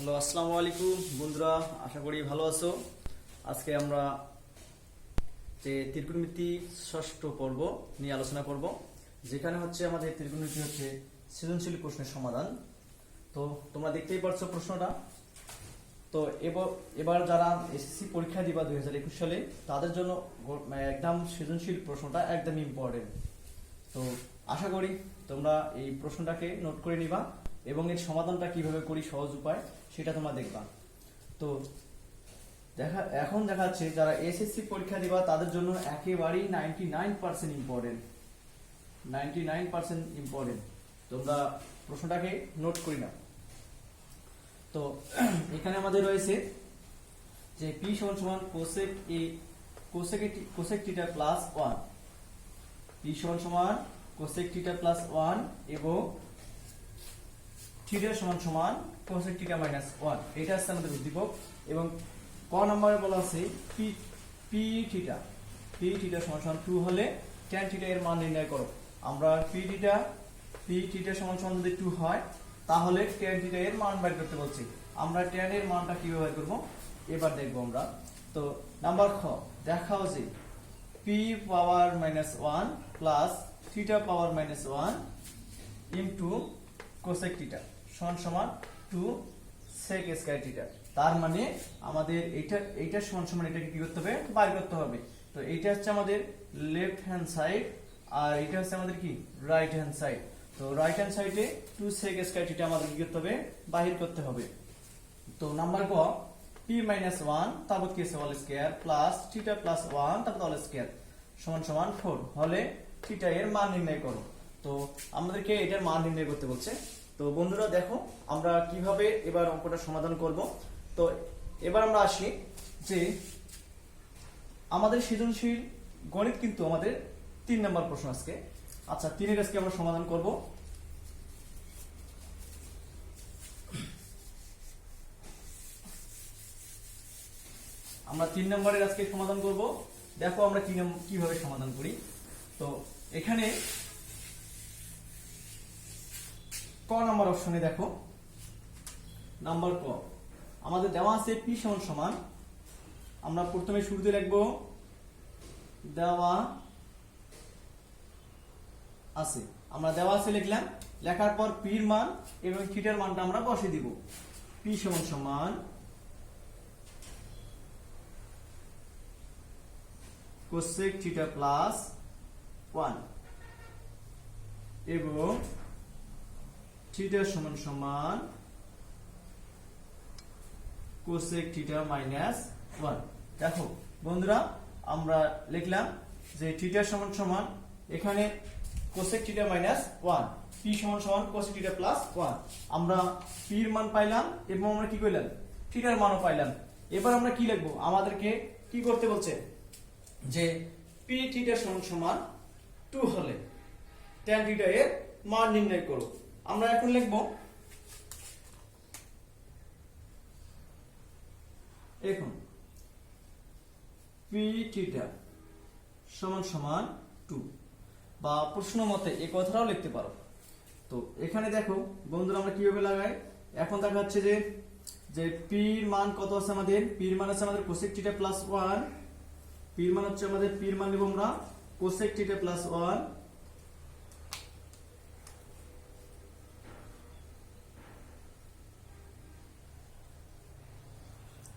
Hello, আসসালামু আলাইকুম বন্ধুরা, আশা করি ভালো আছো। আজকে আমরা যে ত্রিকোণমিতি ষষ্ঠ পর্ব নিয়ে আলোচনা করব, যেখানে হচ্ছে আমাদের ত্রিকোণমিতি হচ্ছে সৃজনশীল প্রশ্নের সমাধান। তো তোমরা দেখতেই পাচ্ছ প্রশ্নটা। তো এবার যারা এসএসসি পরীক্ষা দিবা 2021 সালে, তাদের জন্য একদম সৃজনশীল প্রশ্নটা একদম ইম্পর্টেন্ট। তো আশা করি তোমরা এই প্রশ্নটাকে নোট করে নিবা এবং এর সমাধানটা কিভাবে করি সহজ উপায় সেটা তোমরা দেখবা। তো এখন দেখা যাচ্ছে যারা এসএসসি পরীক্ষা দিবা তাদের জন্য একেবারেই 99% ইম্পর্টেন্ট, 99% ইম্পর্টেন্ট। তোমরা প্রশ্নটাকে নোট করি না। তো এখানে আমাদের রয়েছে যে p সমান কোসেক থিটা প্লাস 1, p সমান কোসেক থিটা প্লাস 1 এবং থিটা সমান কোসেক থিটা মাইনাস 1। এটা হচ্ছে আমাদের উদ্দীপক। এবং ক নম্বরে বলা আছে পি থিটা সমান 2 হলে tan থিটা এর মান নির্ণয় করো। আমরা পি থিটা সমান যদি 2 হয় তাহলে tan থিটা এর মান বের করতে বলছি। আমরা tan এর মানটা কিভাবে বের করব এবার দেখব আমরা। তো নাম্বার খ, দেখাও যে p পাওয়ার -1 প্লাস থিটা পাওয়ার -1 ইনটু কোসেক থিটা সমান 2 sec স্কয়ার থিটা। তার মানে আমাদের এইটা সমান এটাকে কি করতে হবে, বাইর করতে হবে। তো এইটা হচ্ছে আমাদের লেফট হ্যান্ড সাইড আর এটা হচ্ছে আমাদের কি রাইট হ্যান্ড সাইড। তো রাইট হ্যান্ড সাইডে 2 sec স্কয়ার থিটা আমাদের কি করতে হবে, বাহির করতে হবে। তো নাম্বার ক, p - 1 তারপর কি আছে whole square plus theta plus 1 তারপর হোল স্কয়ার সমান 4 হলে থিটা এর মান নির্ণয় করো। তো আমাদেরকে এটার মান নির্ণয় করতে বলছে। তো বন্ধুরা দেখো আমরা কিভাবে এবার অঙ্কটা সমাধান করব। তো এবার আমরা আসি যে আমাদের সৃজনশীল গণিত কিন্তু আমাদের 3 নাম্বার প্রশ্ন আজকে। আচ্ছা, 3 এর আজকে আমরা সমাধান করব। আমরা 3 নম্বরের আজকে সমাধান করব। দেখো আমরা কিভাবে সমাধান করি। তো এখানে ক নাম্বার অপশনে দেখো, নাম্বার ক আমাদের দেওয়া আছে p সমান আমরা প্রথমে শুরুতে লিখব দেওয়া আছে, আমরা দেওয়া আছে লিখলাম। লেখার পর p এর মান এবং থিটার মানটা আমরা বসিয়ে দিব। p সমান কোসেক থিটা প্লাস 1 এবং থিটা সমান কোসেক থিটা মাইনাস 1। দেখো বন্ধুরা আমরা লিখলাম যে থিটা সমান এখানে কোসেক থিটা মাইনাস 1, p সমান কোসেক থিটা প্লাস 1। আমরা p এর মান পাইলাম এবং আমরা কি কইলাম, থিটার মানও পাইলাম। এবার আমরা কি লিখব, আমাদেরকে কি করতে বলছে যে p থিটা সমান 2 হলে tan থিটা এর মান নির্ণয় করো। আমরা এখন লিখব এখন p থিটা সমান 2 বা প্রশ্ন মতে এই কথাটাও লিখতে পারো। তো এখানে দেখো বন্ধুরা আমরা কিভাবে লাগাই। এখন দেখা যাচ্ছে যে p এর মান কত আছে, আমাদের p এর মান আছে আমাদের কোসেক থিটা প্লাস 1। p এর মান হচ্ছে আমাদের p এর মান নিব আমরা cosec theta plus 1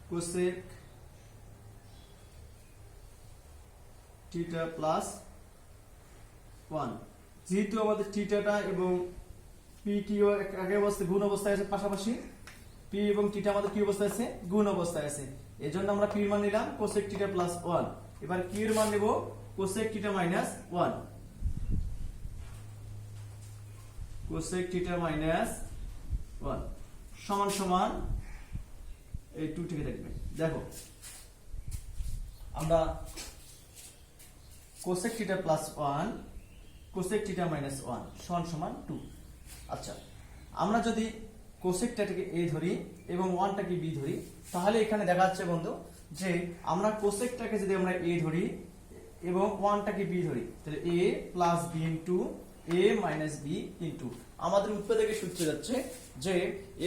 cosec theta plus 1। যেহেতু আমাদের থিটাটা এবং p কি আগে অবস্থায় গুণ অবস্থায় আছে, পাশাপাশি p এবং থিটা আমাদের কি অবস্থায় আছে, গুণ অবস্থায় আছে। এজন্য আমরা p এর মান নিলাম কোসেক থিটা প্লাস 1। এবার q এর মান নেব cosec theta minus 1, cosec theta minus 1 সমান এই 2 থেকে দেখবে। দেখো আমরা cosec theta plus 1 cosec theta minus 1 সমান 2। আচ্ছা, আমরা যদি কোসেকটাকে a ধরি এবং 1টাকে b ধরি, তাহলে এখানে দেখা যাচ্ছে বন্ধু যে আমরা কোসেকটাকে যদি আমরা a ধরি এবং 1টাকে b ধরি, তাহলে a plus b into a minus b into আমাদের উৎপাদকের সূত্র যাচ্ছে যে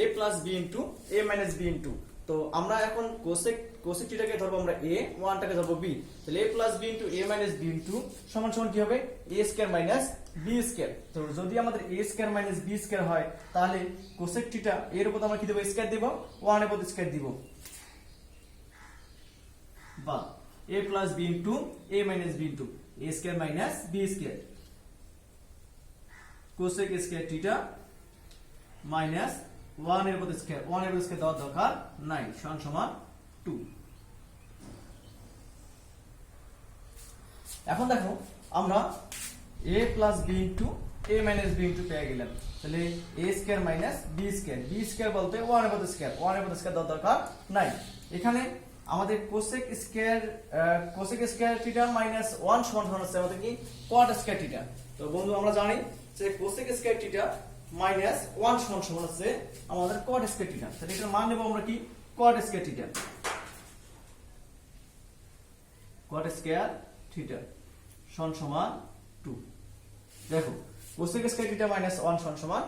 a plus b into a minus b into, তো আমরা এখন কোসেক থিটাকে ধরবো আমরা a, 1 টাকে ধরবো b, তাহলে a plus b into a minus b into সমান সমান কি হবে a square minus b square. তো যদি আমাদের a square minus b square হয় তাহলে কোসেক থিটা এর উপর আমরা কি দেব স্কয়ার দেব, 1 এর উপর স্কয়ার দিব, বা a plus b into a minus b into a square minus b square cosec square theta minus 1 এর উপর স্কয়ার, 1 এর উপর স্কয়ার দেওয়ার দরকার নাই, সমান সমান 2। এখন দেখো আমরা a plus b into a minus b into পেয়ে গেলাম, তাহলে a square minus b square, b square বলতে 1 এর উপর স্কয়ার, 1 এর উপর স্কয়ার দেওয়ার দরকার নাই। এখানে আমাদের কোসেক স্কয়ার থিটা মাইনাস 1 সমান সমান হচ্ছে আমাদের কি কট স্কয়ার থিটা। তো বন্ধু আমরা জানি যে কোসেক স্কয়ার থিটা মাইনাস 1 সমান সমান হচ্ছে আমাদের কট স্কয়ার থিটা, তাহলে এটার মান নেব আমরা কি কট স্কয়ার থিটা, কট স্কয়ার থিটা সমান সমান 2। দেখো কোসেক স্কয়ার থিটা মাইনাস 1 সমান সমান,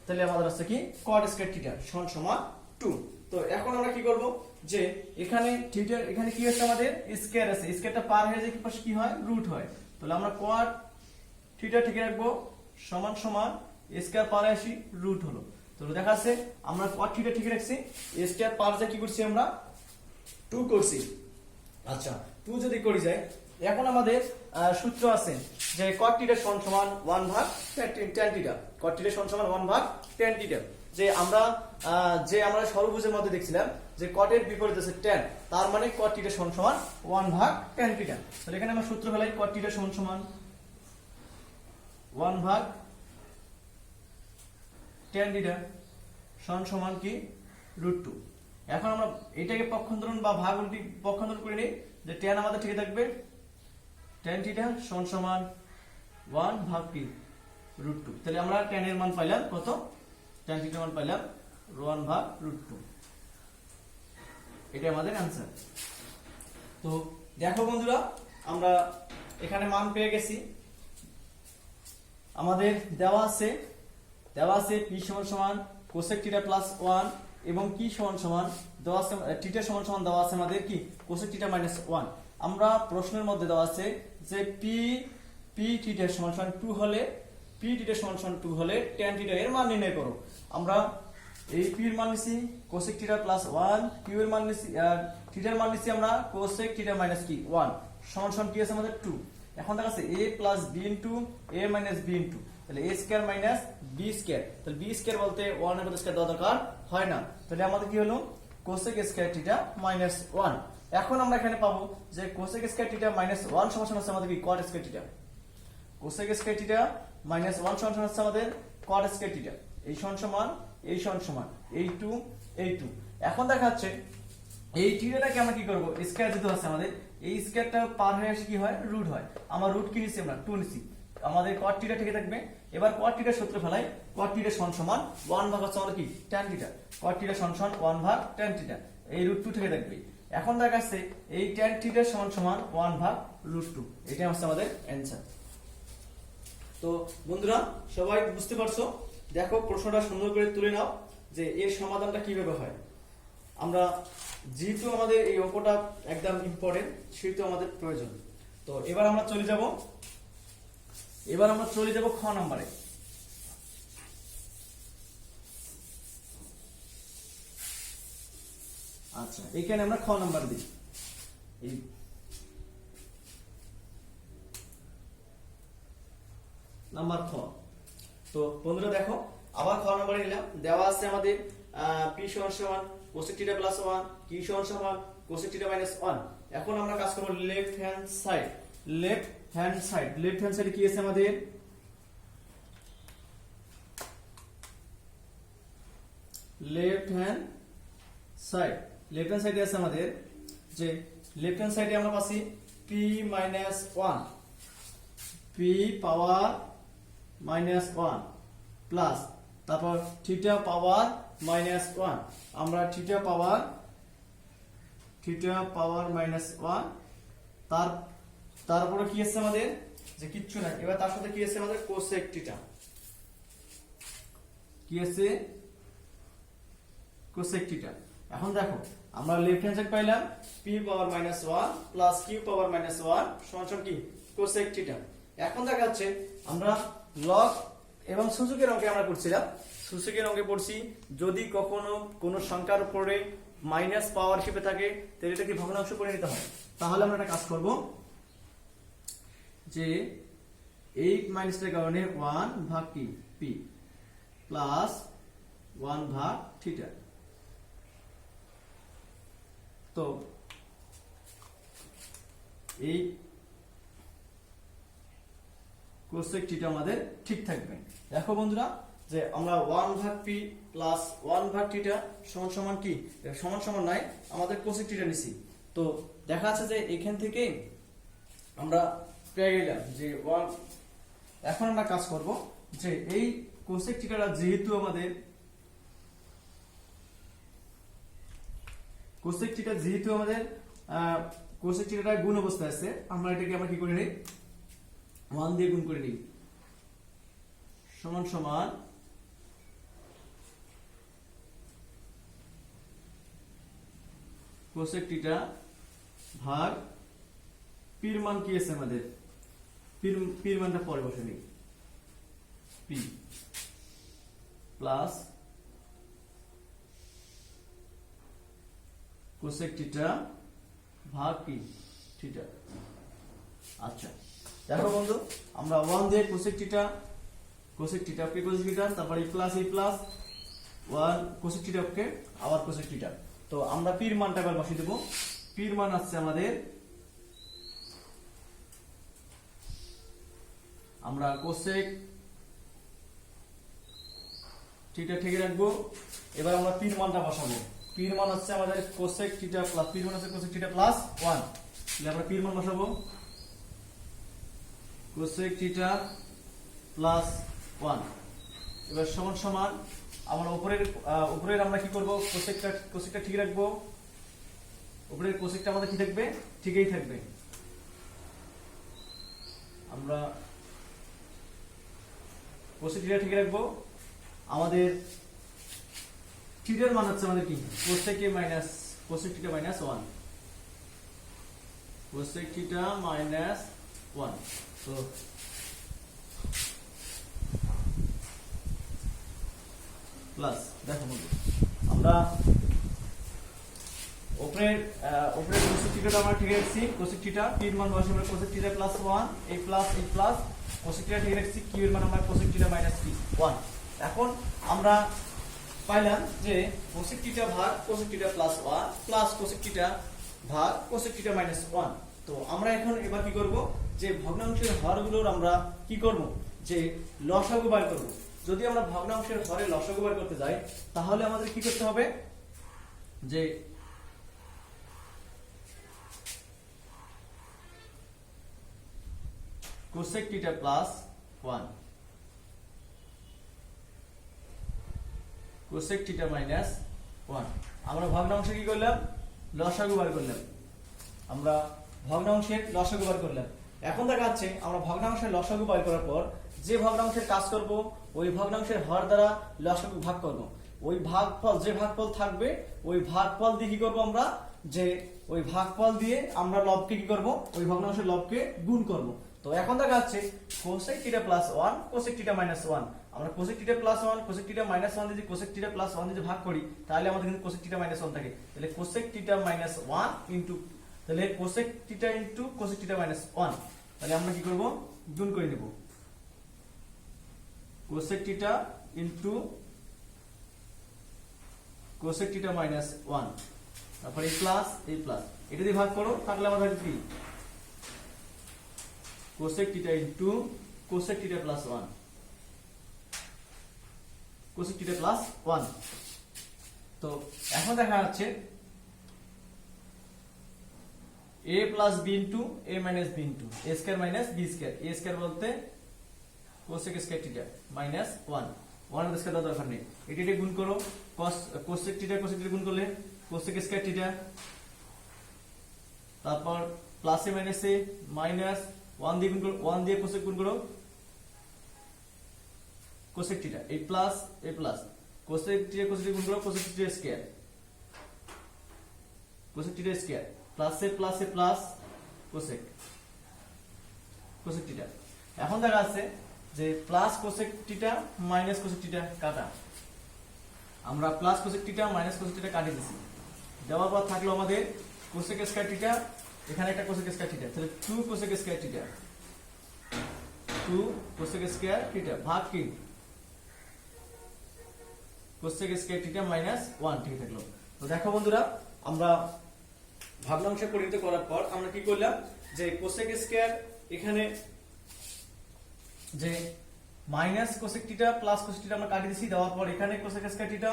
তাহলে আমাদের আছে কি কট স্কয়ার থিটা সমান সমান 2। তো এখন আমরা কি করব যে এখানে থিটার এখানে কি আছে আমাদের স্কয়ার আছে, স্কয়ারটা পার হয়ে যায় কি পাশে কি হয় রুট হয়, তাহলে আমরা কট থিটা ঠিক রাখবো সমান সমান স্কয়ার পার আসি রুট হলো, তো দেখা যাচ্ছে আমরা কট থিটা ঠিক রাখছি, স্কয়ার পার যায় কি করছি আমরা 2 করছি। আচ্ছা 2 যদি করি যায়, এখন আমাদের সূত্র আছে যে cot θ সমান সমান 1 ভাগ tan θ, cot θ সমান সমান 1 ভাগ tan θ, যে আমরা ষড়ভুজের মধ্যে দেখছিলাম যে cot এর বিপরীত আছে tan, তার মানে cot θ সমান সমান 1 ভাগ tan θ। তাহলে এখানে আমরা সূত্র ফেলাই cot θ সমান সমান 1 ভাগ tan θ সমান সমান কি √2। এখন আমরা এটাকে পক্ষান্তরণ বা ভাগ উল্টি পক্ষান্তরণ করে নিই, যে tan আমাদের ঠিক থাকবে tan θ সমান সমান 1 ভাগ কি √2, তাহলে আমরা tan এর মান পাইলাম কত, tan θ এর মান পাইলাম 1 ভাগ √2, এটা আমাদের आंसर। তো দেখো বন্ধুরা আমরা এখানে মান পেয়ে গেছি, আমাদের দেওয়া আছে p সমান সমান cosec θ প্লাস 1 এবং কি সমান সমান দেওয়া আছে θ সমান সমান দেওয়া আছে আমাদের কি cosec θ মাইনাস 1। আমরা প্রশ্নের মধ্যে দেওয়া আছে যে p θ সমান সমান 2 হলে tan θ এর মান নির্ণয় করো। আমরা এই p এর মান নিছি cosec θ প্লাস 1, q এর মান নিছি θ এর মান নিছি আমরা cosec θ মাইনাস কি 1 সমান সমান কি আছে আমাদের 2। এখন দেখা আছে a plus b into a minus b into, তাহলে a square minus b square, তাহলে b স্কয়ার বলতে 1 এর মধ্যে স্কয়ার দেওয়া দরকার হয় না, তাহলে আমাদের কি হলো cosec স্কয়ার θ মাইনাস 1। এখন আমরা এখানে পাবো যে cosec স্কয়ার θ মাইনাস 1 সমান সমান হচ্ছে আমাদের কি cot square θ, cosec square θ minus 1 সমান সমান হচ্ছে আমাদের cot স্কয়ার θ, এই সমান সমান এই 2। এখন দেখা যাচ্ছে এই থিটাটাকে আমরা কি করব স্কয়ার যেতে হচ্ছে আমাদের, এই স্কয়ারটা পার হয়ে আসে কি হয় রুট হয়, আমরা রুট কি নিছি আমরা 2 নিছি, আমাদের cot θ ঠিক থাকবে। এবার cot θ সূত্র ফেলাই, cot θ সমান সমান 1 ভাগ হচ্ছে আমাদের কি tan θ, cot θ সমান সমান 1 ভাগ tan θ, এই √2 থেকে থাকবে। এখন দেখা যাচ্ছে এই tan θ সমান সমান 1 ভাগ √2, এটা হচ্ছে আমাদের आंसर। তো বন্ধুরা সবাই বুঝতে পারছো, দেখো প্রশ্নটা সুন্দর করে তুলে নাও যে এর সমাধানটা কিভাবে হয়। আমরা যেহেতু আমাদের এই অঙ্কটা একদম ইম্পর্টেন্ট সেহেতু আমাদের প্রয়োজন। তো এবার আমরা চলে যাব খ নম্বরে। আচ্ছা এখানে আমরা খ নাম্বার দিই, এই নাম্বার খ। তো বন্ধুরা দেখো আবার খ নাম্বারে নিলাম, দেওয়া আছে আমাদের p সমান সমান cosec θ প্লাস 1, q সমান সমান cosec θ মাইনাস 1। এখন আমরা কাজ করব লেফট হ্যান্ড সাইড কি আছে আমাদের লেফট হ্যান্ড সাইডে আছে আমাদের যে লেফট হ্যান্ড সাইডে আমরা পাচ্ছি p minus 1, p power minus 1 plus তারপর থিটা পাওয়ার মাইনাস 1, আমরা থিটা পাওয়ার মাইনাস 1, তারপরে কি আছে আমাদের যে কিচ্ছু নাই। এবার তার সাথে কি আছে আমাদের কোসেক থিটা, কি আছে কোসেক থিটা। এখন দেখো আমরা লেফট হ্যান্ড সাইড পাইলাম p পাওয়ার -1 প্লাস q পাওয়ার -1 সমান কি কোসেক থিটা। এখন দেখা যাচ্ছে আমরা লগ এবং সূচকের অঙ্কে আমরা পড়ছিলাম, সূচকের অঙ্কে পড়ছি যদি কখনো কোনো সংখ্যার উপরে মাইনাস পাওয়ার হিসেবে থাকে তাহলে এটা কি ভগ্নাংশ করে নিতে হয়। তাহলে আমরা একটা কাজ করব যে এই মাইনাসের কারণে 1 ভাগ কি p প্লাস 1 ভাগ থিটা। তো এই কোসেক থিটা আমাদের ঠিক থাকবে। দেখো বন্ধুরা যে আমরা 1 ভাগ p প্লাস 1 ভাগ থিটা সমান সমান কি সমান সমান নাই আমাদের কোসেক থিটা নিছি। তো দেখা যাচ্ছে যে এখান থেকে আমরা পেয়ে গেলাম যে 1। এখন আমরা কাজ করব যে এই কোসেক থিটাটা যেহেতু আমাদের কোসেক থিটাটা গুণ অবস্থায় আছে, আমরা এটাকে আমরা কি করে নিই 1 দিয়ে গুণ করে নিই সমান সমান কোসেক থিটা ভাগ পির মান কি আছে আমাদের পির মানটা পরে বসে নিই p প্লাস কোসেক থিটা ভাগ কি থিটা। আচ্ছা দেখো বন্ধু আমরা 1 দিয়ে cosec theta okay cosec theta তারপরে প্লাস 1 কোসেক থিটা ওকে আবার কোসেক থিটা। তো আমরা পির মানটা এবার বসিয়ে দেব। পির মান আছে আমাদের আমরা কোসেক থিটা ঠিক রাখবো। এবার আমরা পির মানটা বসাবো। পির মান হচ্ছে আমাদের কোসেক থিটা প্লাস পির মান হচ্ছে কোসেক থিটা প্লাস 1। তাহলে আমরা পির মান বসাবো কোসেক থিটা প্লাস 1। এবার সমান সমান আমরা উপরের আমরা কি করব কোসেকটা ঠিক রাখবো। উপরের কোসেকটা আমাদের কি থাকবে ঠিকই থাকবে। আমরা কোসেক থিটা ঠিক রাখবো। আমাদের থিটার মান হচ্ছে আমাদের কি cosec theta minus 1 cosec theta minus 1। তো প্লাস দেখো বন্ধু আমরা উপরের কোসেক থিটাটা আমরা ঠিক রাখছি। কোসেক থিটা পির মান বসে আমরা কোসেক থিটা প্লাস 1 এই প্লাস কোসেক থিটা ঠিক রাখছি, কিউ এর মান আমরা কোসেক থিটা মাইনাস 1। এখন আমরা পাইলাম যে কোসেক থিটা ভাগ cosec theta plus 1 plus cosec theta ভাগ কোসেক থিটা মাইনাস 1। তো আমরা এখন এবার কি করব যে ভগ্নাংশের হরগুলোর আমরা কি করব যে লসাগু বের করব। যদি আমরা ভগ্নাংশের হরে লসাগু বের করতে যাই তাহলে আমাদের কি করতে হবে যে cosec theta plus 1 cosec theta minus 1। আমরা ভগ্নাংশে কি করলাম লসাগু বের করলাম। আমরা ভগ্নাংশের লসাগু বের করলাম। এখন দেখা যাচ্ছে আমরা ভগ্নাংশের লসাগু বের করার পর যে ভগ্নাংশের কাজ করব ওই ভগ্নাংশের হর দ্বারা লসাগু ভাগ করব। ওই ভাগফল যে ভাগফল থাকবে ওই ভাগফল দিয়ে কি করব আমরা যে ওই ভাগফল দিয়ে আমরা লবকে কি করব ওই ভগ্নাংশের লবকে গুণ করব। তো এখন দেখা যাচ্ছে cosec theta plus 1 cosec theta minus 1। আমরা cosec theta plus 1 cosec theta minus 1 দিয়ে কোসেক থিটা প্লাস 1 দিয়ে ভাগ করি তাহলে আমাদের কিন্তু কোসেক থিটা মাইনাস 1 থাকে। তাহলে কোসেক থিটা মাইনাস 1 ইনটু তাহলে cosec theta into cosec theta minus 1। তাহলে আমরা কি করব গুণ করে নেব cosec theta into cosec theta minus 1 তারপর এই প্লাস এটা দিয়ে ভাগ করো তাহলে আমাদের কি cosec theta into cosec theta plus 1 cosec theta plus 1। তো এখন দেখা যাচ্ছে a plus b into a minus b into a square minus b square. a square বলতে কোসেক স্কয়ার থিটা মাইনাস 1 এর স্কয়ার দরকার নেই। এটা গুণ করো কোসেক থিটা গুণ করলে কোসেক স্কয়ার থিটা তারপর প্লাস এ মাইনাস 1 দিয়ে গুণ করো, 1 দিয়ে কোসেক গুণ করো, কোসেক থিটা, এই প্লাস এই প্লাস, কোসেক থিটা গুণ করো, cosec theta square, cosec theta square, প্লাসে প্লাসে প্লাস কোসেক, কোসেক থিটা। এখন দেখা আছে যে plus cosec theta minus cosec theta কাটা, আমরা plus cosec theta minus cosec theta কাটিয়ে দিছি, দেওয়ার পর থাকলো আমাদের কোসেক স্কয়ার থিটা, এখানে একটা কোসেক স্কয়ার থিটা, তাহলে 2 cosec square theta, 2 cosec square theta ভাগ কি কোসেক স্কয়ার থিটা মাইনাস 1 ঠিক থাকলো। তো দেখো বন্ধুরা, আমরা ভগ্নাংশে পরিণত করার পর আমরা কি করলাম যে কোসেক স্কয়ার এখানে যে minus cosec theta plus cosec theta আমরা কাটিয়ে দিছি, দেওয়ার পর এখানে কোসেক স্কয়ার থিটা,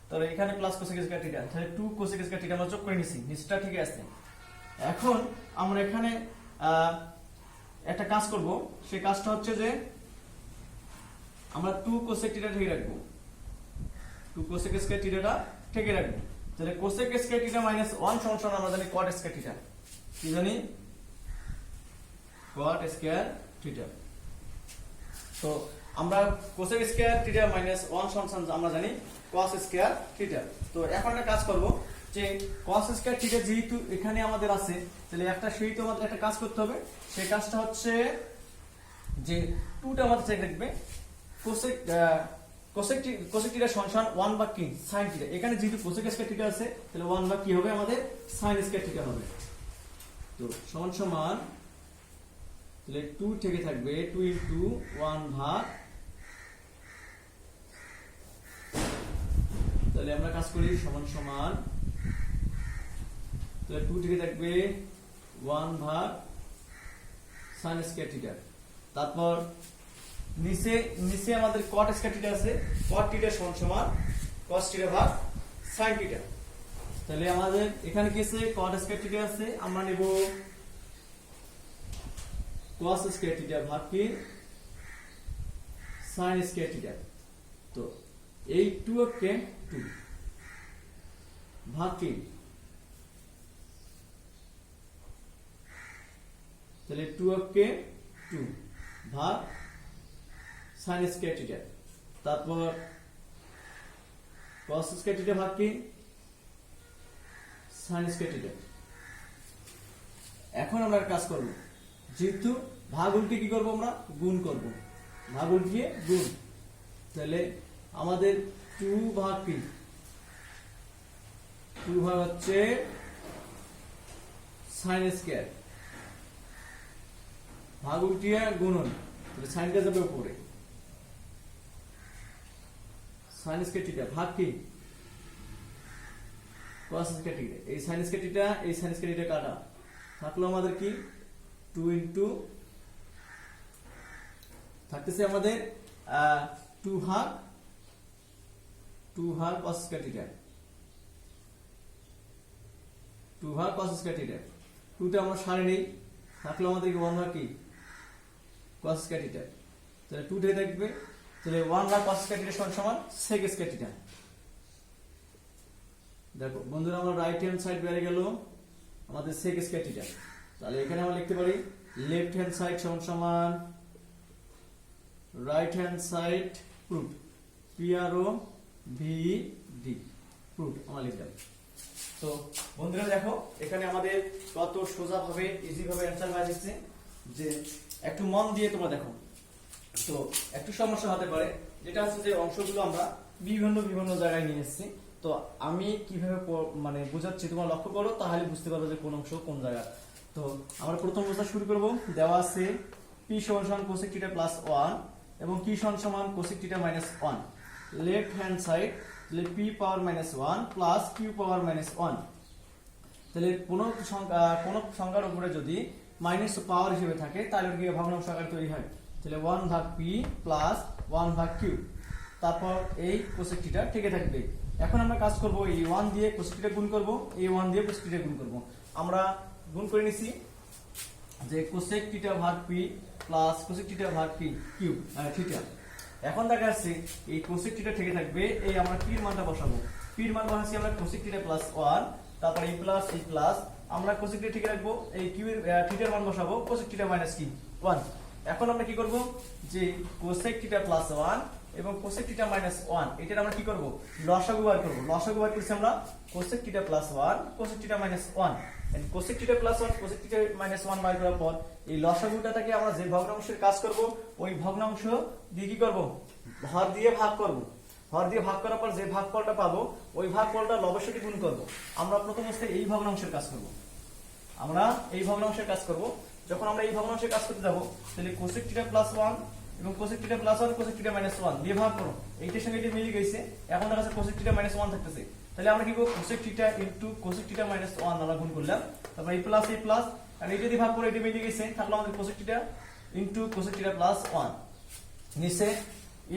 তাহলে এখানে প্লাস কোসেক স্কয়ার থিটা, তাহলে 2 কোসেক স্কয়ার থিটা আমরা যোগ করে নিছি, নিচটা ঠিক আছে। এখন আমরা এখানে একটা কাজ করব, সেই কাজটা হচ্ছে যে আমরা 2 কোসেক থিটা ঠিক রাখবো, 2 কোসেক স্কয়ার থিটাটা ঠিক রাখবো, তাহলে কোসেক স্কয়ার থিটা মাইনাস 1 সমান আমরা জানি কট স্কয়ার থিটা, কি জানি কট স্কয়ার থিটা। তো আমরা কোসেক স্কয়ার থিটা মাইনাস 1 সমান আমরা জানি কস স্কয়ার থিটা। তো এখন একটা কাজ করব যে কস স্কয়ার থিটা যেহেতু এখানে আমাদের আছে, তাহলে একটা সেইটা আমাদের একটা কাজ করতে হবে, সেই কাজটা হচ্ছে যে 2টা আমাদের চেক রাখবে, কোসেক কোসেক থিটা সমান 1 ভাগ কি sin থিটা, এখানে যেহেতু কোসেক স্কয়ার থিটা আছে তাহলে 1 ভাগ কি হবে আমাদের sin স্কয়ার থিটা হবে। তো সমান সমান তাহলে 2 থেকে থাকবে 2 ইনটু 1 ভাগ, তাহলে আমরা কাজ করি সমান সমান, তাহলে 2 থেকে থাকবে 1 ভাগ sin স্কয়ার থিটা, তারপর নিচে নিচে আমাদের cot স্কয়ার থিটা আছে, cot থিটা সমান সমান cos থিটা ভাগ sin থিটা, তাহলে আমাদের এখানে কি আছে cot স্কয়ার থিটা আছে, আমরা নেব cos স্কয়ার থিটা ভাগ কি sin স্কয়ার থিটা। তো এই 2 কে 2 ভাগ কি, তাহলে 2 কে 2 ভাগ sin স্কয়ার থিটা, তারপর cos স্কয়ার থিটা ভাগ কি sin স্কয়ার থিটা। এখন আমরা কাজ করব, যেহেতু ভাগ উল্টে কি করব আমরা গুণ করব, ভাগ উল্টিয়ে গুণ, তাহলে আমাদের 2 ভাগ কি 2 ভাগ হচ্ছে sin স্কয়ার, ভাগ উল্টিয়ে গুণন, তাহলে সাইনটা যাবে উপরে, sin স্কয়ার থিটা ভাগ কি cos স্কয়ার থিটা, এই sin স্কয়ার থিটা এই sin স্কয়ার থিটা কাটা, থাকলো আমাদের কি 2 ইনটু থাকতেছে আমাদের 2 ভাগ cos স্কয়ার থিটা, 2 ভাগ cos স্কয়ার থিটা, 2টা আমরা সারে নেই, থাকলো আমাদের কি 1 ভাগ কি cos স্কয়ার থিটা, তাহলে 2 থেকে থাকবে, তাহলে 1 ভাগ cos স্কয়ার থিটা সমান sec স্কয়ার থিটা। দেখো বন্ধুরা, আমরা রাইট হ্যান্ড সাইড বেড়ে গেল আমাদের sec স্কয়ার থিটা, তাহলে এখানে আমরা লিখতে পারি লেফট হ্যান্ড সাইড সমান right hand side root PRO VD root আমরা লিখলাম। তো বন্ধুরা দেখো এখানে আমাদের কত সোজা ভাবে ইজি ভাবে অ্যানসার হয়ে যাচ্ছে, যে একটু মন দিয়ে তোমরা দেখো। তো একটু সমস্যা হতে পারে, যেটা হচ্ছে যে অংশগুলো আমরা বিভিন্ন বিভিন্ন জায়গায় নিয়ে এসেছি, তো আমি কিভাবে মানে বোঝাচ্ছি তোমরা লক্ষ্য করো, তাহলে বুঝতে পারবে যে কোন অংশ কোন জায়গা। তো আমরা প্রথম অবস্থা শুরু করব, দেওয়া আছে p সমান cosec θ প্লাস 1 এবং q সমান cosec θ minus 1, left hand side তাহলে p power minus 1 plus q power minus 1, তাহলে কোন সংখ্যার উপরে যদি মাইনাস পাওয়ার হিসেবে থাকে তাহলে কি ভগ্নাংশ আকারে তৈরি হয়, তাহলে 1 ভাগ p প্লাস 1 ভাগ q, তারপর এই cosec θ থেকে থাকবে। এখন আমরা কাজ করব, এই 1 দিয়ে cosec θ গুণ করব, এই 1 দিয়ে cosec θ গুণ করব, আমরা গুণ করে নিছি যে cosec θ ভাগ p প্লাস cosec θ ভাগ p কিউব থিটা। এখন দেখা যাচ্ছে এই cosec θ থেকে থাকবে, এই আমরা p এর মানটা বসাবো, p এর মান বসাচ্ছি আমরা cosec θ প্লাস 1, তারপর এই প্লাস আমরা কোসেক থিটা ঠিক রাখবো, এই কিউ এর থিটার মান বসাবো কোসেক থিটা মাইনাস কি 1। এখন আমরা কি করব যে কোসেক থিটা প্লাস 1 এবং কোসেক থিটা মাইনাস 1 এটার আমরা কি করব লসাগু বার করব। লসাগু বার করছি আমরা cosec theta plus 1 cosec theta minus 1 and cosec theta plus 1 cosec theta minus 1 বার করার পর এই লসাগুটাকে আমরা যে ভগ্নাংশের কাজ করব ওই ভগ্নাংশ দিয়ে কি করব হর দিয়ে ভাগ করব। হর দিয়ে ভাগ করার পর যে ভাগফলটা পাবো ওই ভাগফলটা লবের সাথে গুণ করব। আমরা প্রথম অবস্থায় এই ভগ্নাংশের কাজ করব, আমরা এই ভগ্নাংশের কাজ করব। যখন আমরা এই ভগ্নাংশের কাজ করতে যাব তাহলে কোসেক থিটা প্লাস 1 এবং cosec theta plus 1 cosec theta minus 1 দিয়ে ভাগ করো, এইটার সঙ্গে এটা মিলে গেছে। এখন দেখা যাচ্ছে কোসেক থিটা মাইনাস 1 থাকতেছে, তাহলে আমরা কি করব cosec theta into cosec theta minus 1 আমরা গুণ করলাম, তারপর এই প্লাস আর এইটা দিয়ে ভাগ করে এটা মিলে গেছে, থাকলো আমাদের cosec theta into cosec theta plus 1 নিচে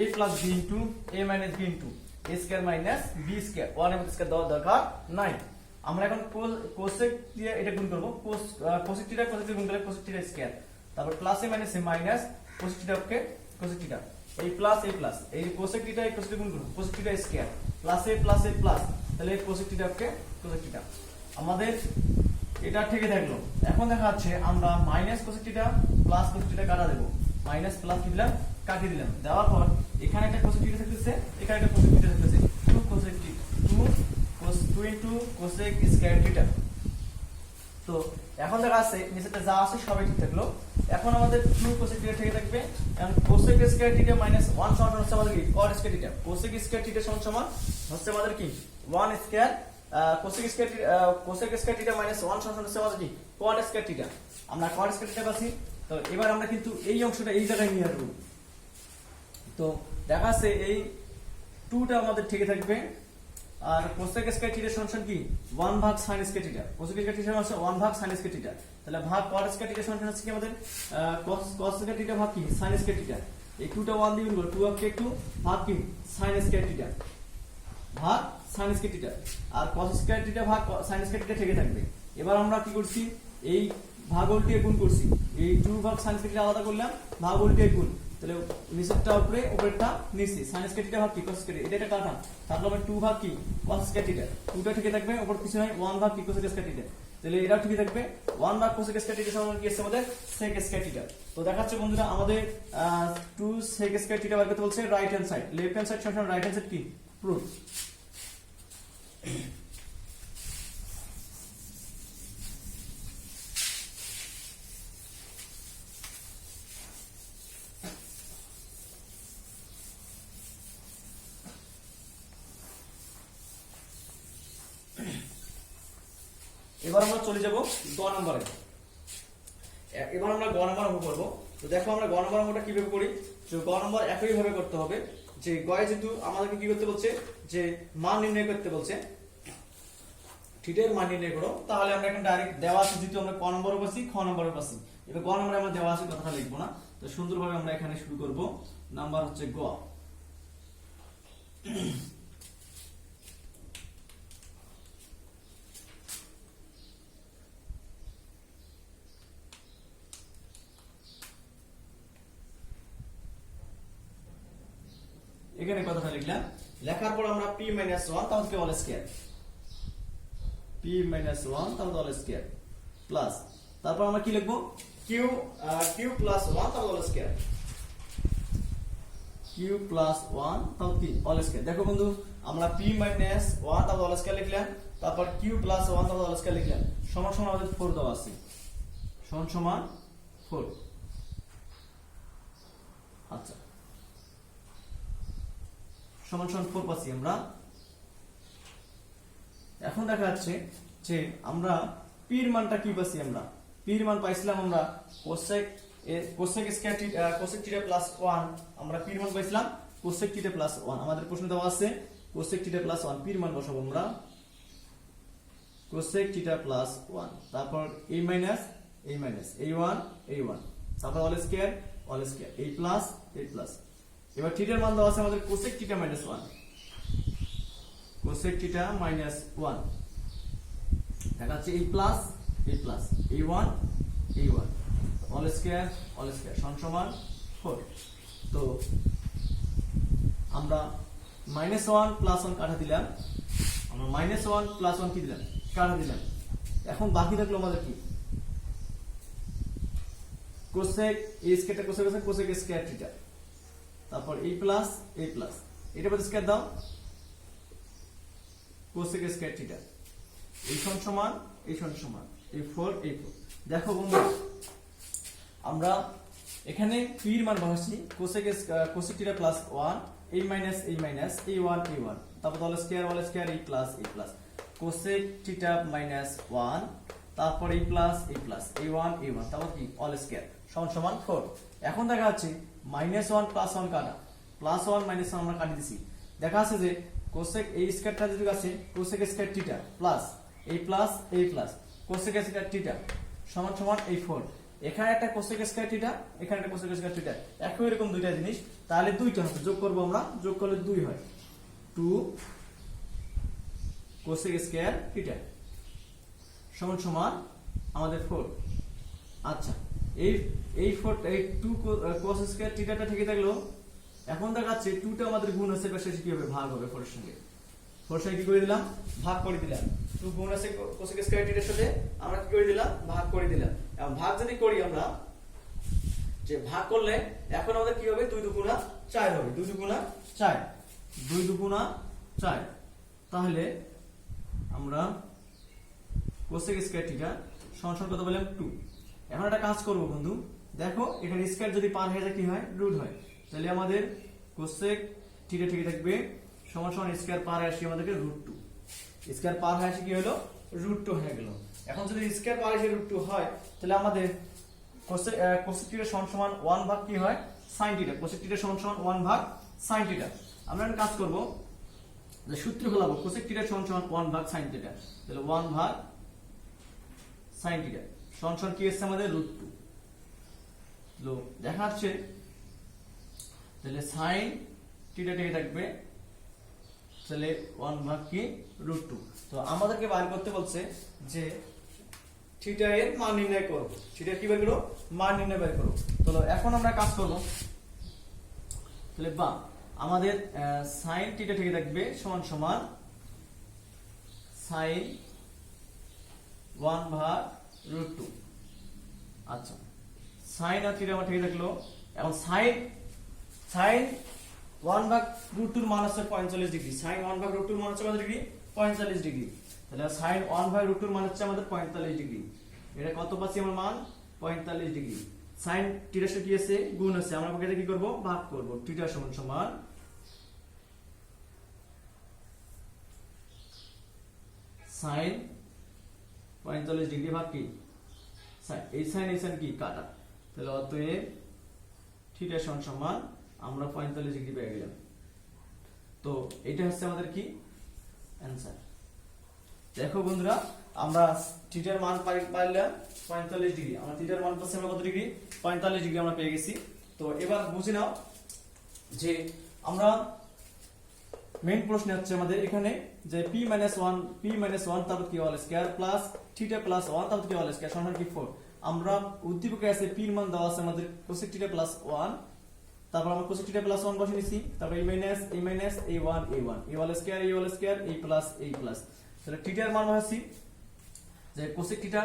a plus b into a minus b into a square minus b square 1 এর স্কয়ার দেওয়ার দরকার নাই। আমরা এখন কোসেক দিয়ে এটা গুণ করব, কোসেক থিটা গুণ করলে কোসেক থিটা স্কয়ার, তারপর প্লাস এ মাইনাস এ মাইনাস কোসেক থিটা কে কোসেক থিটা, এই প্লাস এই কোসেক থিটা এই কোসেক গুণ করব কোসেক থিটা স্কয়ার প্লাস এ প্লাস, তাহলে কোসেক থিটা কে কোসেক থিটা। আমাদের এটা ঠিকই থাকলো। এখন দেখা যাচ্ছে আমরা minus cosec theta plus cosec theta কাটা দেব, মাইনাস প্লাস কি দিলাম কাটিয়ে দিলাম, দেওয়ার পর এখানে একটা কোসেক থিটা থাকতেছে এখানে একটা কোসেক থিটা থাকতেছে 2 cosec theta 2 into cosec square theta. তো এখন দেখা যাচ্ছে নিচেতে যা আছে সবই ঠিক থাকলো। এখন আমাদের 2 কোসেক থিটা ঠিক থাকবে এবং কোসেক স্কয়ার থিটা মাইনাস 1 সমান হচ্ছে আমাদের কি কট square theta. Cosec square theta সমান হচ্ছে আমাদের কি 1 square cosec square theta minus 1 সমান হচ্ছে আমাদের কি কট স্কয়ার থিটা। আমরা কট স্কয়ার থিটা পাচ্ছি। তো এবার আমরা কিন্তু এই অংশটা এই জায়গায় নিয়ে আসবো। তো দেখা যাচ্ছে এই 2টা আমাদের ঠিক থাকবে আর কোসেক স্কয়ার থিটা সমান কি 1 ভাগ sin square theta. Cosec square theta হচ্ছে 1 ভাগ sin স্কয়ার থিটা, তাহলে ভাগ cot স্কয়ার থিটা সমান হচ্ছে কি আমাদের cos স্কয়ার থিটা ভাগ কি sin স্কয়ার থিটা। এই 2টা 1 দিয়ে গুণ করব 2 কে 2 ভাগ কি sin স্কয়ার থিটা ভাগ sin স্কয়ার থিটা আর cos স্কয়ার থিটা ভাগ sin স্কয়ার থিটা থেকে থাকবে। এবার আমরা কি করছি এই ভাগফল দিয়ে গুণ করছি, এই 2 ভাগ sin স্কয়ার থিটা আলাদা করলাম ভাগফল দিয়ে গুণ, তাহলে নিচেরটা উপরে উপরেরটা নিচে sin স্কয়ার থিটা ভাগ কি cos স্কয়ার এটা এটা কাটা, তাহলে হবে 2 ভাগ কি cos স্কয়ার থিটা, 2টা ঠিক থাকবে উপর পিছনে 1 ভাগ কি cos স্কয়ার থিটা, তাহলে এটাও ঠিক থাকবে 1 ভাগ cos স্কয়ার থিটা সমান কি আছে আমাদের sec স্কয়ার থিটা। তো দেখাচ্ছে বন্ধুরা আমাদের 2 sec স্কয়ার থিটা বার করতে বলছে right hand side, left hand side সমান রাইট হ্যান্ড সাইড কি প্রুফ। এবার আমরা চলে যাব গ নম্বরে। এবার আমরা গ নম্বর অঙ্ক করব। তো দেখো আমরা গ নম্বর অঙ্কটা কিভাবে করি, যে গ নম্বর একই ভাবে করতে হবে। যে গয়ে যেহেতু আমাদেরকে কি করতে বলছে যে মান নির্ণয় করতে বলছে, থিটার মান নির্ণয় করো, তাহলে আমরা এখানে ডাইরেক্ট দেওয়া আছে যেহেতু আমরা ক নম্বরে পাচ্ছি খ নম্বরে পাচ্ছি, এবার গ নম্বরে আমরা দেওয়া আছে কথাটা লিখবো না। তো সুন্দরভাবে আমরা এখানে শুরু করব। নাম্বার হচ্ছে গ। এখানে কথাটা লিখলাম, লেখার পর আমরা p 1 তাহলে কি অল স্কয়ার p 1 তাহলে অল স্কয়ার প্লাস, তারপর আমরা কি লিখবো q প্লাস 1 তাহলে অল স্কয়ার q প্লাস 1 তাহলে কি অল স্কয়ার। দেখো বন্ধু আমরা p 1 তাহলে অল স্কয়ার লিখলাম, তারপর q প্লাস 1 তাহলে অল স্কয়ার লিখলাম, সমান সমান আমাদের 4 দেওয়া আছে, সমান সমান 4। আচ্ছা সমান সমান 4 পাচ্ছি আমরা। এখন দেখা যাচ্ছে যে আমরা p এর মানটা কি পাচ্ছি, আমরা p এর মান পাইছিলাম আমরা cosec square theta cosec theta plus 1, আমরা p এর মান পাইছিলাম কোসেক থিটা প্লাস 1। আমাদের প্রশ্ন দেওয়া আছে কোসেক থিটা প্লাস 1, p এর মান বসাবো আমরা কোসেক থিটা প্লাস 1, তারপর a মাইনাস a1 তারপর অল স্কয়ার a প্লাস এবার থিটার মান দেওয়া আছে আমাদের কোসেক থিটা মাইনাস 1 দেখা যাচ্ছে a plus a1 all square সমান 4। তো আমরা -1 + 1 কাটা দিলাম, আমরা -1 + 1 কি দিলাম কাটা দিলাম, এখন বাকি থাকলো আমাদের কি কোসেক এ স্কয়ারটা কোসেক আছে কোসেক স্কয়ার থিটা, তারপর a প্লাস এটা বাদ স্কয়ার দাও কোসেক স্কয়ার থিটা, এই সমান a4 দেখো বন্ধু আমরা এখানে p এর মান বসাচ্ছি cosec theta plus 1 a minus a1 তারপর হল square a plus cosec theta minus 1 তারপর a প্লাস a1 তারপর কি অল স্কয়ার সমান 4। এখন দেখা যাচ্ছে -1 +1 কাটা, +1 -1 আমরা কাটি দিছি, দেখা যাচ্ছে যে কোসেক a স্কয়ারটা যদি আছে cosec square theta plus a cosec square theta সমান a4। এখানে একটা কোসেক স্কয়ার থিটা, এখানে একটা কোসেক স্কয়ার থিটা, একই রকম দুইটা জিনিস, তাহলে দুইটা হবে যোগ করব আমরা, যোগ করলে 2 হয় 2 কোসেক স্কয়ার থিটা সমান আমাদের 4। আচ্ছা এই 2 কোস স্কয়ার থিটাটা ঠিক থাকলো। এখন দেখাচ্ছে 2টা আমাদের গুণ আছে পাশে কি হবে ভাগ হবে 4 এর সঙ্গে, 4 সঙ্গে কি করে দিলাম ভাগ করে দিলাম, 2 গুণ আছে কোসেক স্কয়ার থিটার সাথে আমরা কি করে দিলাম ভাগ করে দিলাম। এবং ভাগ যদি করি আমরা যে ভাগ করলে এখন আমাদের কি হবে 2 দুগুণা 4 হবে, 2 দুগুণা 4 তাহলে আমরা কোসেক স্কয়ার থিটা সমান কত বললাম 2। এখন একটা কাজ করব বন্ধু, দেখো এখানে স্কয়ার যদি পার হয়ে যায় কি হয় রুট হয়, তাহলে আমাদের কোসেক থিটা ঠিক থাকবে সমান স্কয়ার পার আসি আমাদেরকে √2, স্কয়ার পার হয়ে আসি কি হলো √2 হয়ে গেল। এখন যদি স্কয়ার পার এসে √2 হয় তাহলে আমাদের কোসেক থিটা সমান 1 ভাগ কি হয় sin থিটা, কোসেক থিটা সমান 1 ভাগ sin থিটা। আমরা একটা কাজ করব যে সূত্র ফেলাবো কোসেক থিটা সমান 1 ভাগ sin থিটা, তাহলে 1 ভাগ sin থিটা সমান কি আসছে আমাদের √2। তো দেখা যাচ্ছে তাহলে sin থিটা ঠিক থাকবে তাহলে 1 ভাগ কি √2। তো আমাদেরকে বের করতে বলছে যে থিটা এর মান নির্ণয় করো, থিটা কি বের করো মান নির্ণয় বের করো। তো এখন আমরা কাজ করব, তাহলে বা আমাদের sin থিটা ঠিক থাকবে সমান sin 1 ভাগ √2। আচ্ছা sin আর থিটা আমার ঠিক থাকলো। এখন sin 1 ভাগ √2 এর মান আছে 45 ডিগ্রি, sin 1 ভাগ √2 এর মান হচ্ছে কত ডিগ্রি 45 ডিগ্রি, তাহলে sin 1 ভাগ √2 এর মান হচ্ছে আমাদের 45 ডিগ্রি। এটা কত পাচ্ছি আমরা মান 45 ডিগ্রি। sin থিটার সাথে কি আছে গুণ আছে, আমরা পক্ষে কি করব ভাগ করব, থিটা সমান sin 45 ডিগ্রি ভাগ কি sin, এই sin কি কাটা, তাহলে অতএব থিটা সমান আমরা 45 ডিগ্রি পেয়ে গেলাম। তো এটা হচ্ছে আমাদের কি অ্যানসার। দেখো বন্ধুরা আমরা থিটার মান পাইলাম 45 ডিগ্রি, আমরা থিটার মান পাচ্ছি আমরা কত ডিগ্রি 45 ডিগ্রি আমরা পেয়ে গেছি। তো এবার বুঝে নাও যে আমরা মেইন প্রশ্ন হচ্ছে আমাদের এখানে যে p - 1 তারপর কি whole square plus theta plus 1 তারপর কি হোল স্কয়ার সমান কি 4। আমরা উদ্দীপকে আছে p এর মান দেওয়া আছে আমাদের কোসেক থিটা প্লাস 1, তারপর আমরা কোসেক থিটা প্লাস 1 বসিয়ে নিছি, তারপর a - a1 a whole square a plus তাহলে থিটার মান হচ্ছে যে কোসেক থিটা,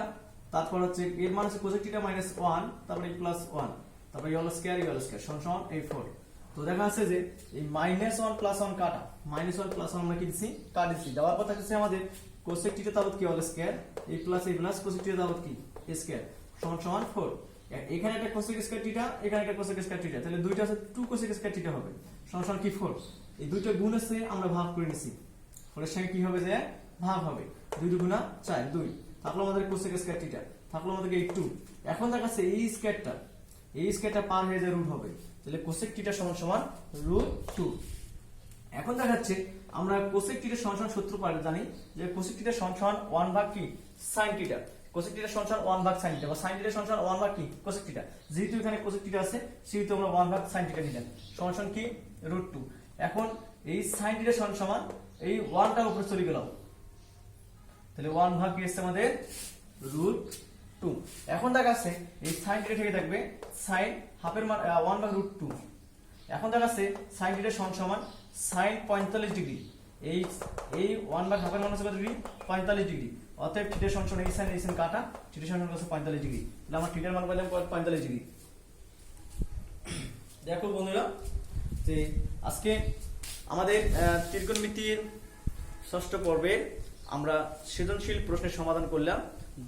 তারপর হচ্ছে এর মান হচ্ছে কোসেক থিটা -1 তারপর a প্লাস 1 তারপর a হোল স্কয়ার সমান a4। তো দেখা যাচ্ছে যে এই -1 + 1 কাটা, -1 + 1 আমরা কি দিছি কাটি দিছি, দেওয়ার পর থাকছে আমাদের কোসেক থিটা তারপর কি whole square a plus cosec theta তারপর কি স্কয়ার সমান 4। এখানে একটা কোসেক স্কয়ার থিটা, এখানে একটা কোসেক স্কয়ার থিটা, তাহলে দুইটা আছে 2 কোসেক স্কয়ার থিটা হবে সমান কি 4। এই দুইটা গুণ আছে আমরা ভাগ করে নিছি, 4 এর সঙ্গে কি হবে যে ভাগ হবে, 2 দুগুণা 4 2, থাকলো আমাদের কোসেক স্কয়ার থিটা, থাকলো আমাদের এই 2। এখন দেখাচ্ছে এই স্কয়ারটা পার হয়ে যায় রুট হবে, তাহলে কোসেক থিটা সমান √2। এখন দেখাচ্ছে আমরা কোসেক থিটা সমান সূত্র পারে জানি যে কোসেক থিটা সমান 1 ভাগ কি sin থিটা, কোসেক থিটা সমান 1 ভাগ sin থিটা বা sin থিটা সমান 1 ভাগ কি কোসেক থিটা, যেহেতু এখানে কোসেক থিটা আছে সেহেতু আমরা 1 ভাগ sin থিটা নিলাম সমান কি √2। এখন এই sin থিটা সমান এই 1টা উপরে চলে গেল, তাহলে 1 ভাগ কি আসছে আমাদের √2। এখন দেখাচ্ছে এই sin থিটা থেকে থাকবে sin হাফের মান 1 ভাগ √2। এখন দেখাচ্ছে sin থিটা সমান sin 45 ডিগ্রি, এই 1 ভাগ হাফের মান হচ্ছে কত ডিগ্রি 45 ডিগ্রি, অতএব থিটা সমান এই সাইন এই সাইন কাটা, থিটা সমান হচ্ছে 45 ডিগ্রি। তাহলে আমরা থিটার মান পেলাম 45 ডিগ্রি। দেখো বন্ধুরা যে আজকে আমাদের ত্রিকোণমিতির ষষ্ঠ পর্বে আমরা সৃজনশীল প্রশ্নের সমাধান করলাম,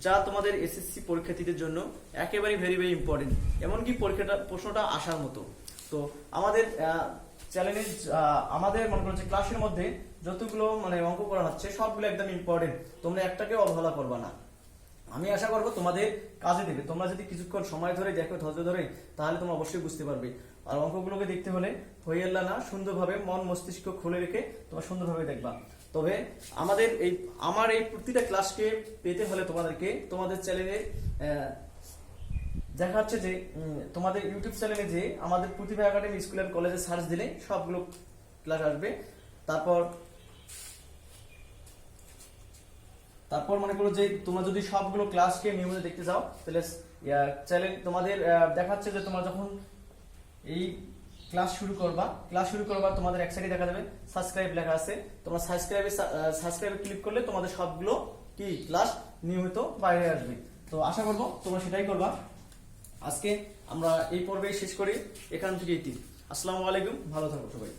যা তোমাদের এসএসসি পরীক্ষার্থীদের জন্য একেবারে ভেরি ভেরি ইম্পর্টেন্ট, এমনকি প্রশ্নটা আসার মতো। তো আমাদের চ্যানেলে আমাদের মনে করো যে ক্লাসের মধ্যে যতগুলো মানে অঙ্ক করা হচ্ছে সবগুলো একদম ইম্পর্টেন্ট, তোমরা একটাকে অবহেলা করবা না। আমি আশা করবো তোমাদের কাজে দেবে। তোমরা যদি কিছুক্ষণ সময় ধরে দেখো, ধৈর্য ধরে, তাহলে তোমরা অবশ্যই বুঝতে পারবে। আর অঙ্কগুলোকে দেখতে হলে হইয়াল্লা না, সুন্দরভাবে মন মস্তিষ্ক খুলে রেখে তোমরা সুন্দরভাবে দেখবা। তবে আমার এই প্রতিটা ক্লাসকে পেতে হলে তোমাদেরকে তোমাদের চ্যানেলে দেখা যাচ্ছে যে তোমাদের ইউটিউব চ্যানেলে যে আমাদের প্রতিভা একাডেমি স্কুল এন্ড কলেজে সার্চ দিলে সবগুলো ক্লাস আসবে। তারপর মনে করো যে তোমরা যদি সবগুলো ক্লাসকে নিয়মিত দেখতে চাও, তাহলে চ্যানেল তোমাদের দেখাচ্ছে যে তোমরা যখন এই ক্লাস শুরু করবা তোমাদের এক সাইডে দেখা যাবে সাবস্ক্রাইব লেখা আছে। তোমরা সাবস্ক্রাইবে ক্লিক করলে তোমাদের সবগুলো কি ক্লাস নিয়মিত বাইরে আসবে। তো আশা করব তোমরা সেটাই করবা। আজকে আমরা এই পর্বে শেষ করি, এখান থেকে আসসালামু আলাইকুম, ভালো থাকো সবাই।